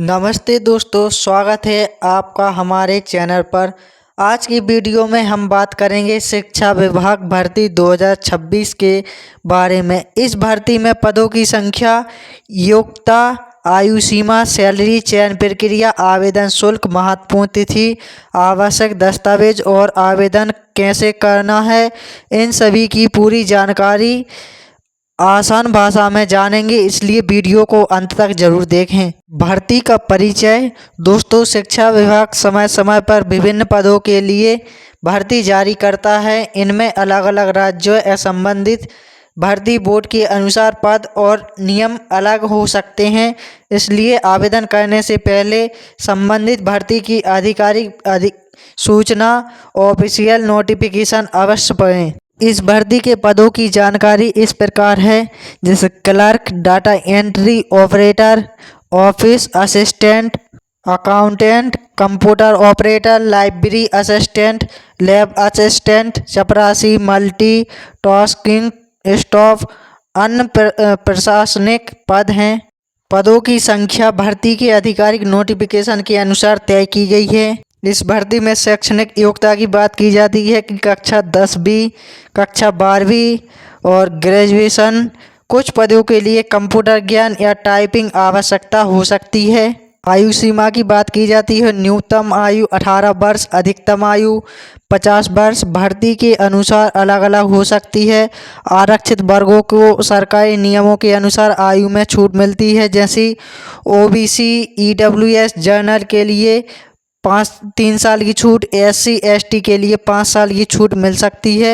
नमस्ते दोस्तों, स्वागत है आपका हमारे चैनल पर। आज की वीडियो में हम बात करेंगे शिक्षा विभाग भर्ती 2026 के बारे में। इस भर्ती में पदों की संख्या, योग्यता, आयु सीमा, सैलरी, चयन प्रक्रिया, आवेदन शुल्क, महत्वपूर्ण तिथि, आवश्यक दस्तावेज और आवेदन कैसे करना है, इन सभी की पूरी जानकारी आसान भाषा में जानेंगे, इसलिए वीडियो को अंत तक जरूर देखें। भर्ती का परिचय। दोस्तों, शिक्षा विभाग समय समय पर विभिन्न पदों के लिए भर्ती जारी करता है। इनमें अलग अलग राज्यों या संबंधित भर्ती बोर्ड के अनुसार पद और नियम अलग हो सकते हैं, इसलिए आवेदन करने से पहले संबंधित भर्ती की आधिकारिक सूचना ऑफिशियल नोटिफिकेशन अवश्य पढ़ें। इस भर्ती के पदों की जानकारी इस प्रकार है, जैसे clerk, data entry operator, office assistant, accountant, computer operator, library assistant, lab assistant, चपरासी, मल्टी टास्किंग स्टाफ। अन्य प्रशासनिक पद हैं। पदों की संख्या भर्ती के आधिकारिक नोटिफिकेशन के अनुसार तय की गई है। इस भर्ती में शैक्षणिक योग्यता की बात की जाती है कि कक्षा 10वीं, कक्षा 12वीं और ग्रेजुएशन। कुछ पदों के लिए कंप्यूटर ज्ञान या टाइपिंग आवश्यकता हो सकती है। आयु सीमा की बात की जाती है। न्यूनतम आयु 18 वर्ष, अधिकतम आयु 50 वर्ष। भर्ती के अनुसार अलग अलग हो सकती है। आरक्षित वर्गों को सरकारी नियमों के अनुसार आयु में छूट मिलती है, जैसी ओबीसी, ईडब्ल्यूएस, जनरल के लिए 3 साल की छूट, SC ST के लिए 5 साल की छूट मिल सकती है।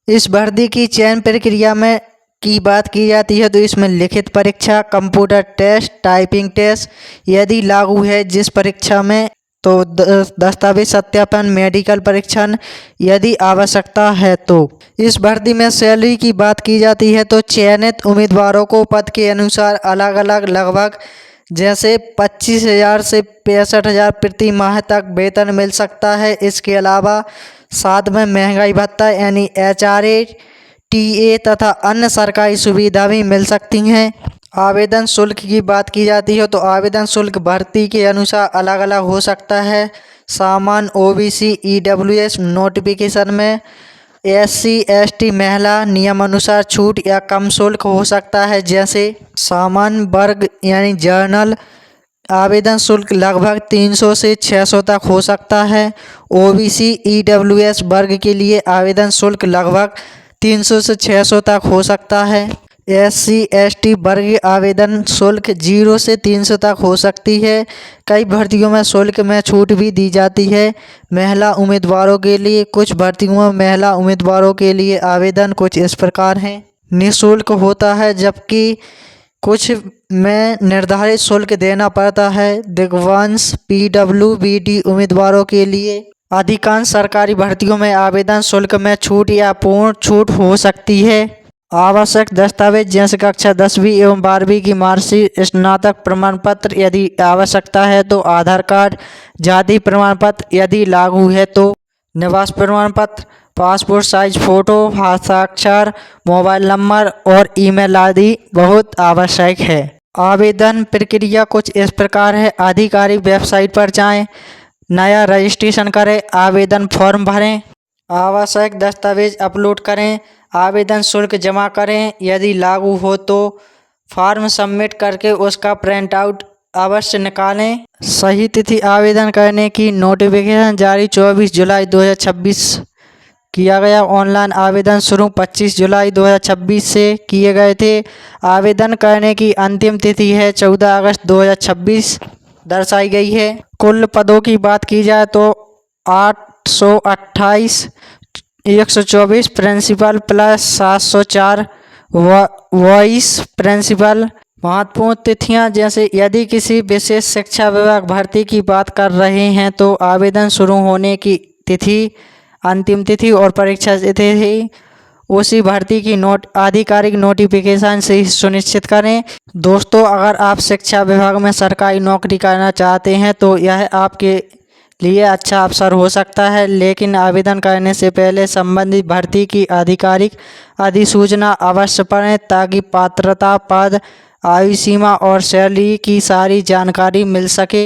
इस भर्ती की चयन प्रक्रिया में की बात की जाती है तो इसमें लिखित परीक्षा, कंप्यूटर टेस्ट, टाइपिंग टेस्ट यदि लागू है जिस परीक्षा में, तो दस्तावेज सत्यापन, मेडिकल परीक्षण यदि आवश्यकता है तो। इस भर्ती में सैलरी की बात की जाती है तो चयनित उम्मीदवारों को पद के अनुसार अलग अलग लगभग जैसे 25,000 से 65,000 प्रति माह तक वेतन मिल सकता है। इसके अलावा साथ में महंगाई भत्ता यानी HRA, TA तथा अन्य सरकारी सुविधा भी मिल सकती हैं। आवेदन शुल्क की बात की जाती है तो आवेदन शुल्क भर्ती के अनुसार अलग अलग हो सकता है। सामान्य OBC EWS नोटिफिकेशन में SC ST महिला नियमानुसार छूट या कम शुल्क हो सकता है, जैसे सामान्य वर्ग यानी जर्नल आवेदन शुल्क लगभग 300 से 600 तक हो सकता है। OBC EWS वर्ग के लिए आवेदन शुल्क लगभग 300 से 600 तक हो सकता है। SC ST वर्ग आवेदन शुल्क 0 से 300 तक हो सकती है। कई भर्तियों में शुल्क में छूट भी दी जाती है। महिला उम्मीदवारों के लिए कुछ भर्तियों में महिला उम्मीदवारों के लिए आवेदन कुछ इस प्रकार हैं। निःशुल्क होता है, जबकि कुछ में निर्धारित शुल्क देना पड़ता है। दिव्यांश PWBD उम्मीदवारों के लिए अधिकांश सरकारी भर्तियों में आवेदन शुल्क में छूट या पूर्ण छूट हो सकती है। आवश्यक दस्तावेज जैसे कक्षा 10वीं एवं 12वीं की मार्कशीट, स्नातक प्रमाण पत्र यदि आवश्यकता है तो आधार कार्ड, जाति प्रमाण पत्र यदि लागू है तो निवास प्रमाण पत्र, पासपोर्ट साइज फोटो, हस्ताक्षर, मोबाइल नंबर और ईमेल आदि बहुत आवश्यक है। आवेदन प्रक्रिया कुछ इस प्रकार है। आधिकारिक वेबसाइट पर जाएं, नया रजिस्ट्रेशन करें, आवेदन फॉर्म भरें, आवश्यक दस्तावेज अपलोड करें, आवेदन शुल्क जमा करें, यदि लागू हो तो फॉर्म सबमिट करके उसका प्रिंट आउट अवश्य निकालें। सही तिथि आवेदन करने की। नोटिफिकेशन जारी 24 जुलाई 2026 किया गया। ऑनलाइन आवेदन शुरू 25 जुलाई 2026 से किए गए थे। आवेदन करने की अंतिम तिथि है 14 अगस्त 2026 दर्शाई गई है। कुल पदों की बात की जाए तो 828, 124 प्रिंसिपल प्लस 704 वाइस प्रिंसिपल। महत्वपूर्ण तिथियां, जैसे यदि किसी विशेष शिक्षा विभाग भर्ती की बात कर रहे हैं तो आवेदन शुरू होने की तिथि, अंतिम तिथि और परीक्षा तिथि उसी भर्ती की आधिकारिक नोटिफिकेशन से ही सुनिश्चित करें। दोस्तों, अगर आप शिक्षा विभाग में सरकारी नौकरी करना चाहते हैं तो यह आपके लिए अच्छा अवसर हो सकता है, लेकिन आवेदन करने से पहले संबंधित भर्ती की आधिकारिक अधिसूचना अवश्य पढ़ें ताकि पात्रता, पद, आयु सीमा और सैलरी की सारी जानकारी मिल सके।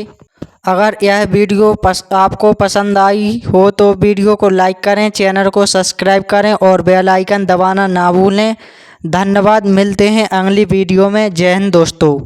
अगर यह वीडियो आपको पसंद आई हो तो वीडियो को लाइक करें, चैनल को सब्सक्राइब करें और बेल आइकन दबाना ना भूलें। धन्यवाद। मिलते हैं अगली वीडियो में। जय हिंद दोस्तों।